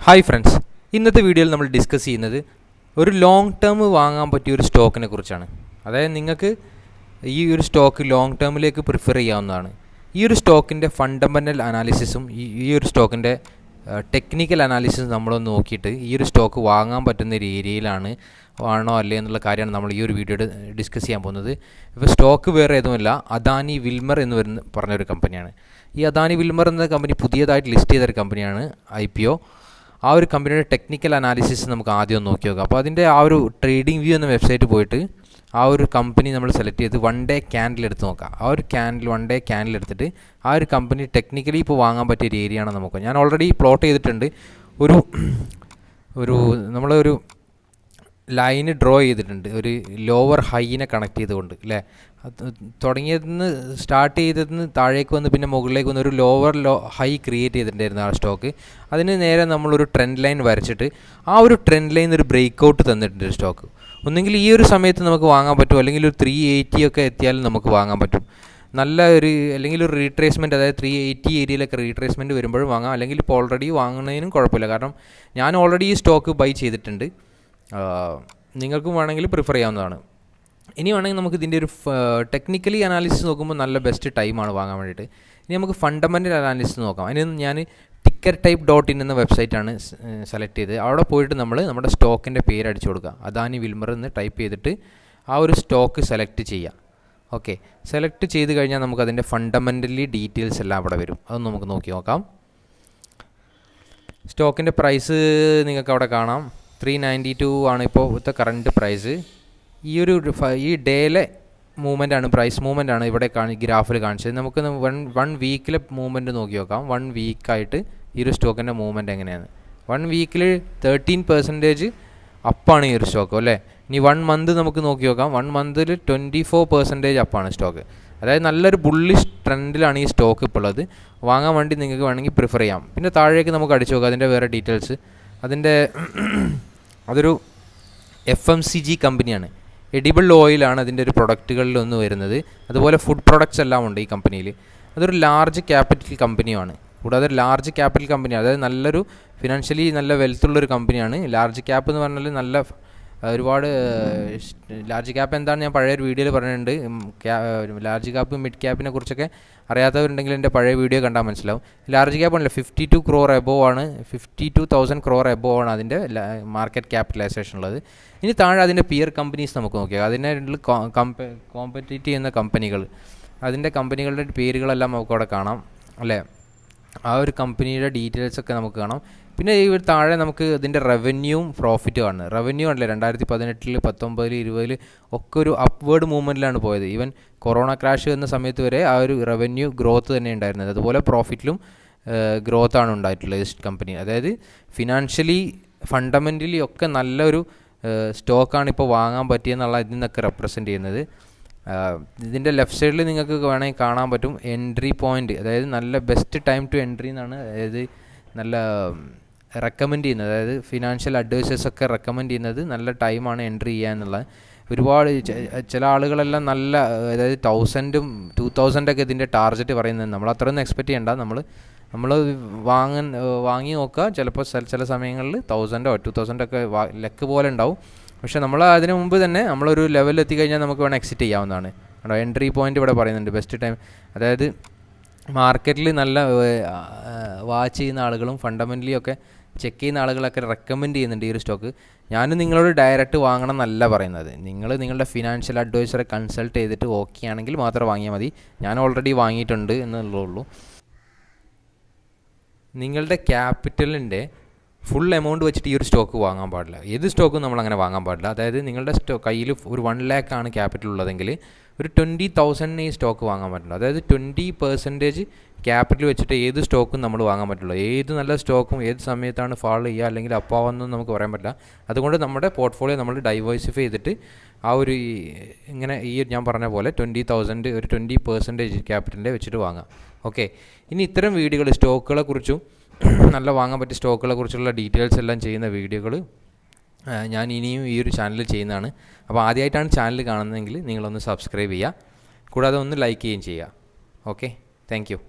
Hi friends, ഇന്നത്തെ വീഡിയോയിൽ നമ്മൾ ഡിസ്കസ് ചെയ്യുന്നത് ഒരു ലോങ് ടേം വാങ്ങാൻ പറ്റിയ ഒരു സ്റ്റോക്കിനെ കുറിച്ചാണ്. അതായത് നിങ്ങൾക്ക് ഈ ഒരു സ്റ്റോക്ക് ലോങ് ടേമിലേക്ക് പ്രിഫർ ചെയ്യാവുന്നതാണ്. ഈ ഒരു സ്റ്റോക്കിൻ്റെ ഫണ്ടമെൻ്റൽ അനാലിസിസും ഈ ഒരു സ്റ്റോക്കിൻ്റെ ടെക്നിക്കൽ അനാലിസിസും നമ്മളൊന്ന് നോക്കിയിട്ട് ഈ ഒരു സ്റ്റോക്ക് വാങ്ങാൻ പറ്റുന്ന ഒരു ഏരിയയിലാണ് ആണോ അല്ലേ എന്നുള്ള കാര്യമാണ് നമ്മൾ ഈ ഒരു വീഡിയോയിൽ ഡിസ്കസ് ചെയ്യാൻ പോകുന്നത്. ഇപ്പോൾ സ്റ്റോക്ക് വേറെ ഏതുമല്ല, അദാനി വിൽമർ എന്ന് പറഞ്ഞൊരു കമ്പനിയാണ്. ഈ അദാനി വിൽമർ എന്ന കമ്പനി പുതിയതായിട്ട് ലിസ്റ്റ് ചെയ്തൊരു കമ്പനിയാണ്, IPO. ആ ഒരു കമ്പനിയുടെ ടെക്നിക്കൽ അനാലിസിസ് നമുക്ക് ആദ്യം ഒന്ന് നോക്കി നോക്കാം. അപ്പോൾ അതിൻ്റെ ആ ഒരു ട്രേഡിംഗ് വ്യൂ എന്ന വെബ്സൈറ്റ് പോയിട്ട് ആ ഒരു കമ്പനി നമ്മൾ സെലക്ട് ചെയ്ത് 1 ഡേ ക്യാൻഡിൽ എടുത്ത് നോക്കാം. ആ ഒരു 1 ഡേ ക്യാൻഡിൽ എടുത്തിട്ട് ആ ഒരു കമ്പനി ടെക്നിക്കലി ഇപ്പോൾ വാങ്ങാൻ പറ്റിയ ഒരു ഏരിയ ആണെന്ന് നോക്കാം. ഞാൻ ഓൾറെഡി പ്ലോട്ട് ചെയ്തിട്ടുണ്ട്. നമ്മളൊരു ലൈന് ഡ്രോ ചെയ്തിട്ടുണ്ട്, ഒരു ലോവർ ഹൈനെ കണക്ട് ചെയ്തുകൊണ്ട് അല്ലേ. സ്റ്റാർട്ട് ചെയ്തതിന് താഴേക്ക് വന്ന് പിന്നെ മുകളിലേക്ക് വന്ന് ഒരു ഹൈ ക്രിയേറ്റ് ചെയ്തിട്ടുണ്ടായിരുന്നു ആ സ്റ്റോക്ക്. അതിന് നേരെ നമ്മളൊരു ട്രെൻഡ് ലൈൻ വരച്ചിട്ട് ആ ഒരു ട്രെൻഡ് ലൈൻ ഒരു ബ്രേക്ക് ഔട്ട് തന്നിട്ടുണ്ട് സ്റ്റോക്ക്. ഒന്നെങ്കിൽ ഈ ഒരു സമയത്ത് നമുക്ക് വാങ്ങാൻ പറ്റും, അല്ലെങ്കിൽ ഒരു 380 ഒക്കെ എത്തിയാലും നമുക്ക് വാങ്ങാൻ പറ്റും. അല്ലെങ്കിൽ ഒരു റീട്രേസ്മെൻറ്റ്, അതായത് 380 ഏരിയയിലൊക്കെ റീട്രേസ്മെൻറ്റ് വരുമ്പോഴും വാങ്ങാം. അല്ലെങ്കിൽ ഇപ്പോൾ ഓൾറെഡി വാങ്ങുന്നതിനും കുഴപ്പമില്ല, കാരണം ഞാൻ ഓൾറെഡി ഈ സ്റ്റോക്ക് ബൈ ചെയ്തിട്ടുണ്ട്. നിങ്ങൾക്കും വേണമെങ്കിൽ പ്രിഫർ ചെയ്യാവുന്നതാണ്. ഇനി വേണമെങ്കിൽ നമുക്ക് ഇതിൻ്റെ ഒരു ടെക്നിക്കലി അനാലിസിസ് നോക്കുമ്പോൾ നല്ല ബെസ്റ്റ് ടൈമാണ് വാങ്ങാൻ വേണ്ടിയിട്ട്. ഇനി നമുക്ക് ഫണ്ടമെൻ്റൽ അനാലിസിസ് നോക്കാം. അതിന് ഞാൻ tickertype.in എന്ന വെബ്സൈറ്റാണ് സെലക്ട് ചെയ്ത് അവിടെ പോയിട്ട് നമ്മുടെ സ്റ്റോക്കിൻ്റെ പേര് അടിച്ചു കൊടുക്കുക. അദാനി വിൽമർ എന്ന് ടൈപ്പ് ചെയ്തിട്ട് ആ ഒരു സ്റ്റോക്ക് സെലക്ട് ചെയ്യാം. ഓക്കെ, സെലക്ട് ചെയ്ത് കഴിഞ്ഞാൽ നമുക്കതിൻ്റെ ഫണ്ടമെൻ്റലി ഡീറ്റെയിൽസ് എല്ലാം അവിടെ വരും. അതൊന്ന് നമുക്ക് നോക്കി നോക്കാം. സ്റ്റോക്കിൻ്റെ പ്രൈസ് നിങ്ങൾക്ക് അവിടെ കാണാം. 392 ആണ് ഇപ്പോഴത്തെ കറണ്ട് പ്രൈസ്. ഈ ഡേയിലെ മൂവ്മെൻറ്റാണ്, പ്രൈസ് മൂവ്മെൻറ്റാണ് ഇവിടെ ഗ്രാഫിൽ കാണിച്ചത്. നമുക്ക് വൺ വീക്കിലെ മൂവ്മെൻറ്റ് നോക്കി നോക്കാം. 1 വീക്കായിട്ട് ഈ ഒരു സ്റ്റോക്കിൻ്റെ മൂവ്മെൻറ്റ് എങ്ങനെയാണ്. 1 വീക്കിൽ 13% അപ്പാണ് ഈ ഒരു സ്റ്റോക്ക് അല്ലേ. ഇനി 1 മന്ത് നമുക്ക് നോക്കി നോക്കാം. 1 മന്തിൽ 24% അപ്പാണ് സ്റ്റോക്ക്. അതായത് നല്ലൊരു ബുള്ളിഷ് ട്രെൻഡിലാണ് ഈ സ്റ്റോക്ക് ഇപ്പോൾ ഉള്ളത്. വാങ്ങാൻ വേണ്ടി നിങ്ങൾക്ക് വേണമെങ്കിൽ പ്രിഫർ ചെയ്യാം. പിന്നെ താഴേക്ക് നമുക്ക് അടിച്ചു നോക്കാം അതിൻ്റെ വേറെ ഡീറ്റെയിൽസ്. അതൊരു FMCG കമ്പനിയാണ്. എഡിബിൾ ഓയിലാണ് അതിൻ്റെ ഒരു പ്രൊഡക്റ്റുകളിലൊന്ന് വരുന്നത്. അതുപോലെ ഫുഡ് പ്രൊഡക്ട്സ് എല്ലാം ഉണ്ട് ഈ കമ്പനിയിൽ. അതൊരു ലാർജ് ക്യാപിറ്റൽ കമ്പനിയുമാണ്. കൂടാതെ ഒരു ലാർജ് ക്യാപിറ്റൽ കമ്പനിയാണ്, അതായത് നല്ലൊരു ഫിനാൻഷ്യലി നല്ല വെൽത്തുള്ളൊരു കമ്പനിയാണ്. ലാർജ് ക്യാപ്പ് എന്ന് പറഞ്ഞാൽ ഒരുപാട് ലാർജ് ക്യാപ്പ് എന്താണ് ഞാൻ പഴയൊരു വീഡിയോയിൽ പറഞ്ഞിട്ടുണ്ട്. ലാർജ് ക്യാപ്പ് മിഡ് ക്യാപ്പിനെ കുറിച്ചൊക്കെ അറിയാത്തവരുണ്ടെങ്കിൽ എൻ്റെ പഴയ വീഡിയോ കണ്ടാൽ മനസ്സിലാവും. ലാർജ് ക്യാപ്പ് ആണല്ലോ 52 crore എബോവ് ആണ്, 52,000 crore എബോവ് ആണ് അതിൻ്റെ മാർക്കറ്റ് ക്യാപിറ്റലൈസേഷൻ ഉള്ളത്. ഇനി താഴെ അതിൻ്റെ പിയർ കമ്പനീസ് നമുക്ക് നോക്കിയാൽ അതിനെ കോമ്പറ്റീറ്റ് ചെയ്യുന്ന കമ്പനികൾ, അതിൻ്റെ കമ്പനികളുടെ പേരുകളെല്ലാം നമുക്ക് അവിടെ കാണാം അല്ലേ. ആ ഒരു കമ്പനിയുടെ ഡീറ്റെയിൽസൊക്കെ നമുക്ക് കാണാം. പിന്നെ ഈ താഴെ നമുക്ക് ഇതിൻ്റെ റവന്യൂവും പ്രോഫിറ്റും ആണ്. റവന്യൂ ആണല്ലേ 2018, 2019, 2020 ഒക്കെ ഒരു അപ്വേർഡ് മൂവ്മെൻറ്റിലാണ് പോയത്. ഈവൻ കൊറോണ ക്രാഷ് എന്ന സമയത്ത് വരെ ആ ഒരു റവന്യൂ ഗ്രോത്ത് തന്നെ ഉണ്ടായിരുന്നത്. അതുപോലെ പ്രോഫിറ്റിലും ഗ്രോത്താണ് ഉണ്ടായിട്ടുള്ളത് ഈ കമ്പനി. അതായത് ഫിനാൻഷ്യലി ഫണ്ടമെൻ്റലി ഒക്കെ നല്ലൊരു സ്റ്റോക്കാണ് ഇപ്പോൾ വാങ്ങാൻ പറ്റിയെന്നുള്ള ഇതിൽ നിന്നൊക്കെ റെപ്രസെൻറ്റ് ചെയ്യുന്നത്. ഇതിൻ്റെ ലെഫ്റ്റ് സൈഡിൽ നിങ്ങൾക്ക് വേണമെങ്കിൽ കാണാൻ പറ്റും എൻട്രി പോയിൻ്റ്, അതായത് നല്ല ബെസ്റ്റ് ടൈം ടു എൻട്രി എന്നാണ്. അതായത് നല്ല റെക്കമെൻഡ് ചെയ്യുന്നത്, അതായത് ഫിനാൻഷ്യൽ അഡ്വൈസേഴ്സൊക്കെ റെക്കമെൻഡ് ചെയ്യുന്നത് നല്ല ടൈമാണ് എൻട്രി ചെയ്യാനുള്ള. ഒരുപാട് ചില ആളുകളെല്ലാം നല്ല, അതായത് 1000ഉം 2000 ഒക്കെ ഇതിൻ്റെ ടാർഗറ്റ് പറയുന്നത്. നമ്മൾ അത്രയൊന്നും എക്സ്പെക്റ്റ് ചെയ്യണ്ട. നമ്മൾ വാങ്ങി നോക്കുക. ചിലപ്പോൾ ചില സമയങ്ങളിൽ 1000 or 2000 ഒക്കെ ലക്ക് പോലെ ഉണ്ടാവും. പക്ഷേ നമ്മൾ അതിന് മുമ്പ് തന്നെ നമ്മളൊരു ലെവലിൽ എത്തിക്കഴിഞ്ഞാൽ നമുക്ക് വേണം എക്സിറ്റ് ചെയ്യാവുന്നതാണ്. കേട്ടോ, എൻട്രി പോയിൻ്റ് ഇവിടെ പറയുന്നുണ്ട് ബെസ്റ്റ് ടൈം. അതായത് മാർക്കറ്റിൽ നല്ല വാച്ച് ചെയ്യുന്ന ആളുകളും ഫണ്ടമെൻ്റലി ഒക്കെ ചെക്ക് ചെയ്യുന്ന ആളുകളൊക്കെ റെക്കമെൻഡ് ചെയ്യുന്നുണ്ട് ഈ ഒരു സ്റ്റോക്ക്. ഞാനും നിങ്ങളോട് ഡയറക്റ്റ് വാങ്ങണം എന്നല്ല പറയുന്നത്. നിങ്ങളുടെ ഫിനാൻഷ്യൽ അഡ്വൈസറെ കൺസൾട്ട് ചെയ്തിട്ട് ഓക്കെ ആണെങ്കിൽ മാത്രം വാങ്ങിയാൽ മതി. ഞാൻ ഓൾറെഡി വാങ്ങിയിട്ടുണ്ട് എന്നുള്ളൂ. നിങ്ങളുടെ ക്യാപിറ്റലിൻ്റെ ഫുൾ എമൗണ്ട് വെച്ചിട്ട് ഈ ഒരു സ്റ്റോക്ക് വാങ്ങാൻ പാടില്ല. ഏത് സ്റ്റോക്കും നമ്മളങ്ങനെ വാങ്ങാൻ പാടില്ല. അതായത് നിങ്ങളുടെ കയ്യിൽ ഒരു 1 lakh ആണ് ക്യാപിറ്റൽ ഉള്ളതെങ്കിൽ ഒരു 20,000 ഈ സ്റ്റോക്ക് വാങ്ങാൻ പറ്റില്ല. അതായത് 20% ക്യാപിറ്റൽ വെച്ചിട്ട് ഏത് സ്റ്റോക്കും നമ്മൾ വാങ്ങാൻ പറ്റുള്ളൂ. ഏത് നല്ല സ്റ്റോക്കും ഏത് സമയത്താണ് ഫാൾ ചെയ്യുക അല്ലെങ്കിൽ അപ്പാവെന്നും നമുക്ക് പറയാൻ പറ്റില്ല. അതുകൊണ്ട് നമ്മുടെ പോർട്ട്ഫോളിയോ നമ്മൾ ഡൈവേഴ്സിഫൈ ചെയ്തിട്ട് ആ ഒരു ഇങ്ങനെ ഞാൻ പറഞ്ഞ പോലെ 20,000 ഒരു 20% ക്യാപിറ്റലിൻ്റെ വെച്ചിട്ട് വാങ്ങാം. ഓക്കെ, ഇനി ഇത്തരം വീഡിയോകൾ സ്റ്റോക്കുകളെക്കുറിച്ചും നല്ല വാങ്ങാൻ പറ്റിയ സ്റ്റോക്കുകളെ കുറിച്ചുള്ള ഡീറ്റെയിൽസ് എല്ലാം ചെയ്യുന്ന വീഡിയോകൾ ഞാൻ ഇനിയും ഈ ഒരു ചാനലിൽ ചെയ്യുന്നതാണ്. അപ്പോൾ ആദ്യമായിട്ടാണ് ചാനൽ കാണുന്നതെങ്കിൽ നിങ്ങളൊന്ന് സബ്സ്ക്രൈബ് ചെയ്യുക, കൂടാതെ ഒന്ന് ലൈക്ക് ചെയ്യുകയും ചെയ്യുക. Okay, thank you.